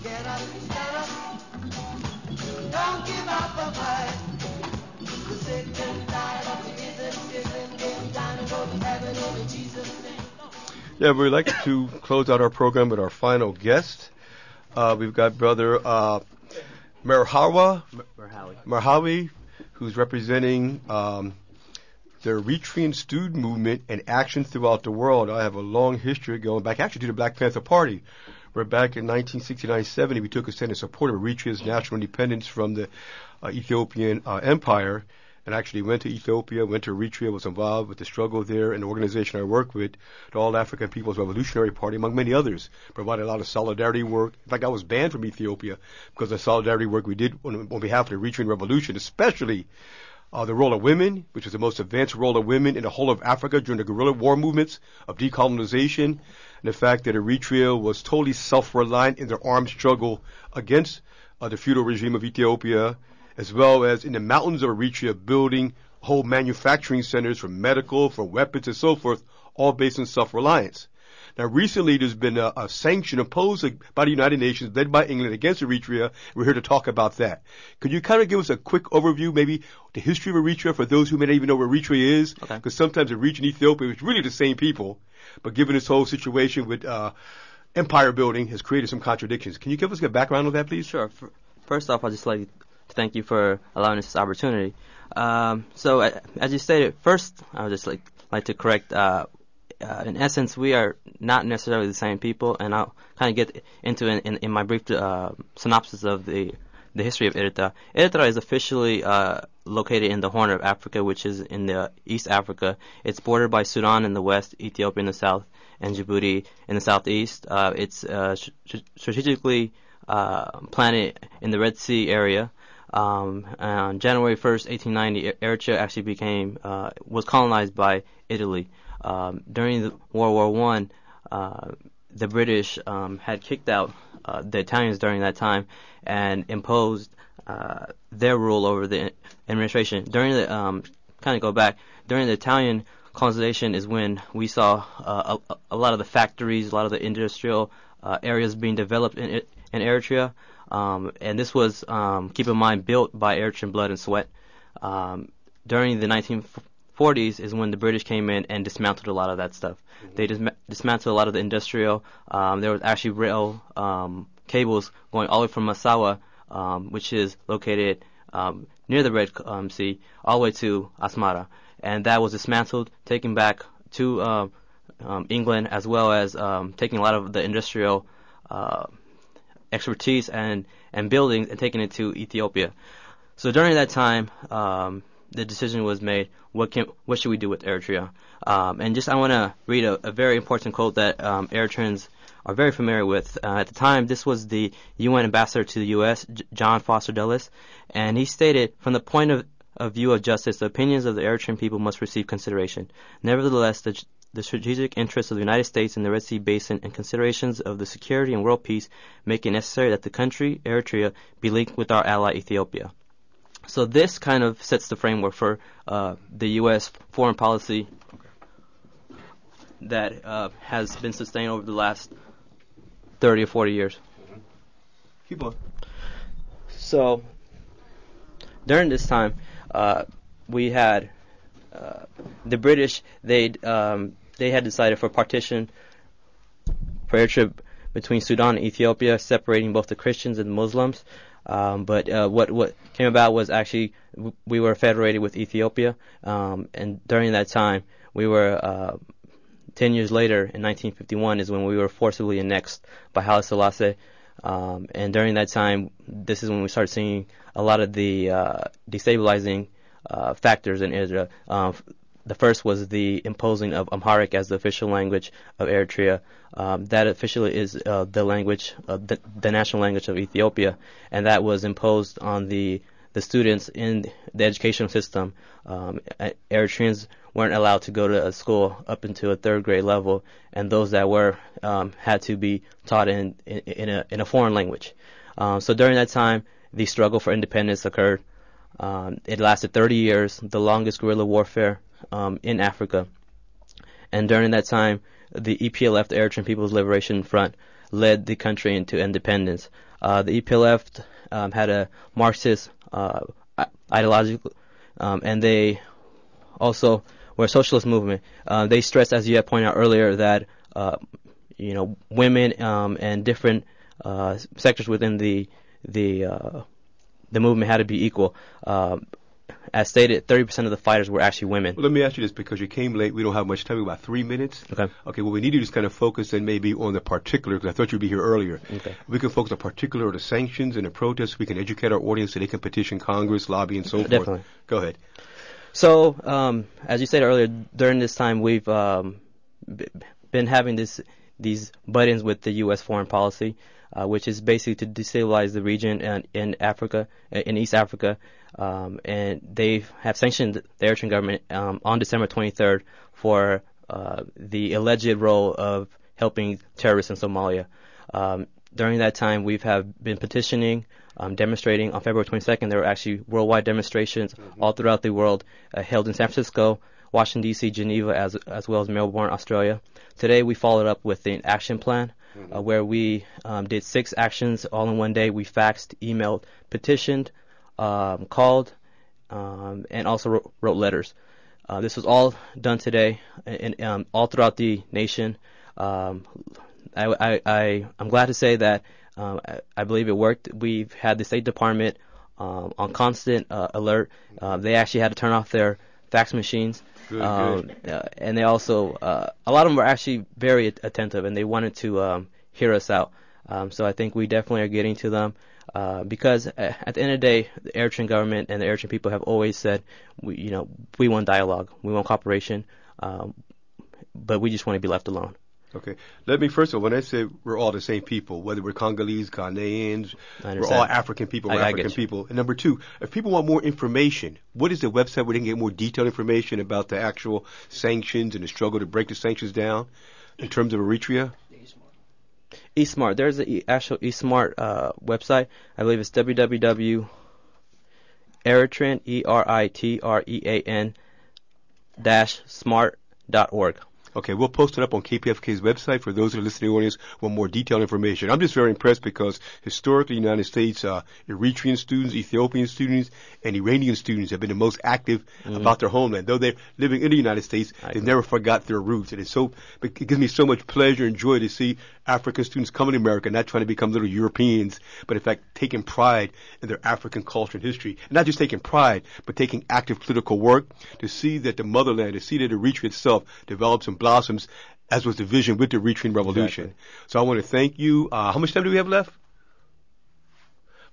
Get up, stand up. Don't give up the fight. The sick and tired of the isn't getting down and go to heaven in Jesus' name. Yeah, we'd like to close out our program with our final guest. We've got Brother Marhawi, who's representing the Eritrean student movement and actions throughout the world. I have a long history going back actually to the Black Panther Party, where back in 1969-70 we took a stand in support of Eritrea's national independence from the Ethiopian Empire, and actually went to Ethiopia, went to Eritrea, was involved with the struggle there, and the organization I work with, the All African People's Revolutionary Party, among many others, provided a lot of solidarity work. In fact, I was banned from Ethiopia because of the solidarity work we did on behalf of the Eritrean Revolution, especially the role of women, which was the most advanced role of women in the whole of Africa during the guerrilla war movements of decolonization, and the fact that Eritrea was totally self-reliant in their armed struggle against the feudal regime of Ethiopia, as well as in the mountains of Eritrea building whole manufacturing centers for medical, for weapons, and so forth, all based on self-reliance. Now, recently there's been a sanction imposed by the United Nations, led by England, against Eritrea. We're here to talk about that. Could you kind of give us a quick overview, maybe the history of Eritrea for those who may not even know where Eritrea is? Okay. Because sometimes Eritrea and Ethiopia is really the same people, but given this whole situation with empire building has created some contradictions. Can you give us a background on that, please? Sure. First off, I'd just like to thank you for allowing us this opportunity. So, as you stated, first, I would just like to correct. In essence, we are not necessarily the same people, and I'll kind of get into in my brief synopsis of the history of Eritrea. Eritrea is officially located in the Horn of Africa, which is in the East Africa. It's bordered by Sudan in the west, Ethiopia in the south, and Djibouti in the southeast. It's strategically planted in the Red Sea area. On January 1st, 1890, Eritrea actually was colonized by Italy. During the World War I, the British had kicked out the Italians during that time and imposed their rule over the administration. During the during the Italian colonization is when we saw a lot of the factories, a lot of the industrial areas being developed in Eritrea. And this was, keep in mind, built by Eritrean blood and sweat. During the 1940s is when the British came in and dismantled a lot of that stuff. Mm-hmm. They dismantled a lot of the industrial. There was actually rail cables going all the way from Massawa, which is located near the Red Sea, all the way to Asmara. And that was dismantled, taken back to England, as well as taking a lot of the industrial expertise and buildings and taking it to Ethiopia. So during that time, the decision was made, what should we do with Eritrea? And I want to read a very important quote that Eritreans are very familiar with. At the time, this was the UN ambassador to the U.S., John Foster Dulles, and he stated, from the point of view of justice, the opinions of the Eritrean people must receive consideration. Nevertheless, the strategic interests of the United States in the Red Sea Basin and considerations of the security and world peace make it necessary that the country, Eritrea, be linked with our ally, Ethiopia. So this kind of sets the framework for the U.S. foreign policy that has been sustained over the last 30 or 40 years. Keep on. So during this time, we had the British. They had decided for partition for Eritrea between Sudan and Ethiopia, separating both the Christians and the Muslims. But what came about was actually we were federated with Ethiopia, and during that time, we were 10 years later, in 1951, is when we were forcibly annexed by Haile Selassie. And during that time, this is when we started seeing a lot of the destabilizing factors in Eritrea. The first was the imposing of Amharic as the official language of Eritrea. That officially is the language, the national language of Ethiopia, and that was imposed on the students in the educational system. Eritreans weren't allowed to go to a school up until a third grade level, and those that were had to be taught in a foreign language. So during that time, the struggle for independence occurred. It lasted 30 years, the longest guerrilla warfare in Africa. And during that time, the EPLF, the Eritrean People's Liberation Front, led the country into independence. The EPLF had a Marxist ideology, and they also were a socialist movement. They stressed, as you had pointed out earlier, that women and different sectors within the movement had to be equal. As stated, 30% of the fighters were actually women. Well, let me ask you this, because you came late. We don't have much time. We have about 3 minutes. Okay. Okay, what we need to do is kind of focus then maybe on the particular, because I thought you'd be here earlier. Okay. We can focus on particular on the sanctions and the protests. We can educate our audience so they can petition Congress, lobby, and so forth. Definitely. Go ahead. So, as you said earlier, during this time we've been having these butt-ins with the U.S. foreign policy, which is basically to destabilize the region in Africa, in East Africa, and they have sanctioned the Eritrean government on December 23rd for the alleged role of helping terrorists in Somalia. During that time, we have been petitioning, demonstrating. On February 22nd, there were actually worldwide demonstrations all throughout the world held in San Francisco, Washington, D.C., Geneva, as well as Melbourne, Australia. Today, we followed up with an action plan where we did 6 actions all in one day. We faxed, emailed, petitioned, called, and also wrote letters. This was all done today and all throughout the nation. I'm glad to say that I believe it worked. We've had the State Department on constant alert. They actually had to turn off their fax machines. Good. And they also, a lot of them were actually very attentive, and they wanted to hear us out. So I think we definitely are getting to them because at the end of the day, the Eritrean government and the Eritrean people have always said, we want dialogue, we want cooperation, but we just want to be left alone. Okay. Let me, first of all, when I say we're all the same people, whether we're Congolese, Ghanaians, we're all African people, we're African people. And number 2, if people want more information, what is the website where they can get more detailed information about the actual sanctions and the struggle to break the sanctions down in terms of Eritrea? eSmart. There's an actual eSmart website. I believe it's www.eritrean, ERITREAN-smart.org. Okay, we'll post it up on KPFK's website for those who are listening to the audience want more detailed information. I'm just very impressed because historically, the United States, Eritrean students, Ethiopian students, and Iranian students have been the most active about their homeland. Though they're living in the United States, they've never forgot their roots. And it gives me so much pleasure and joy to see African students coming to America, not trying to become little Europeans, but in fact taking pride in their African culture and history. And not just taking pride, but taking active political work to see that the motherland, to see that Eritrea itself develops and blossoms, as was the vision with the Eritrean Revolution. Exactly. So I want to thank you. How much time do we have left?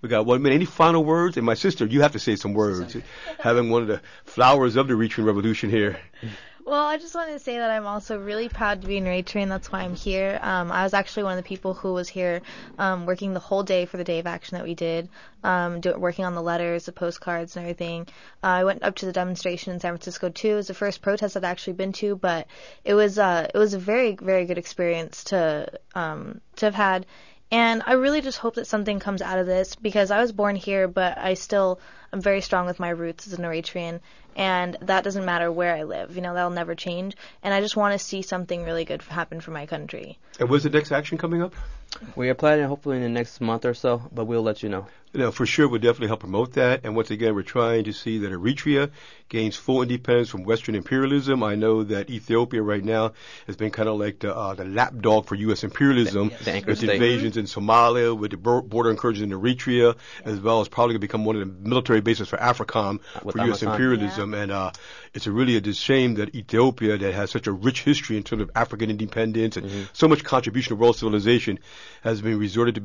We got 1 minute. Any final words? And my sister, you have to say some words. Having one of the flowers of the Eritrean Revolution here. Well, I just wanted to say that I'm also really proud to be an Eritrean. That's why I'm here. I was actually one of the people who was here working the whole day for the day of action that we did, working on the letters, the postcards, and everything. I went up to the demonstration in San Francisco, too. It was the first protest I'd actually been to, but it was a very, very good experience to have had. And I really just hope that something comes out of this because I was born here, but I'm very strong with my roots as an Eritrean. And that doesn't matter where I live. That'll never change. And I just want to see something really good happen for my country. And when's the next action coming up? We are planning hopefully in the next month or so, but we'll let you know. For sure, we'll definitely help promote that. And once again, we're trying to see that Eritrea gains full independence from Western imperialism. I know that Ethiopia right now has been kind of like the lapdog for U.S. imperialism with the invasions in Somalia, with the border incursions in Eritrea, as well as probably going to become one of the military bases for AFRICOM for U.S. imperialism. Yeah. And it's really a shame that Ethiopia, that has such a rich history in terms of African independence and so much contribution to world civilization, has been resorted to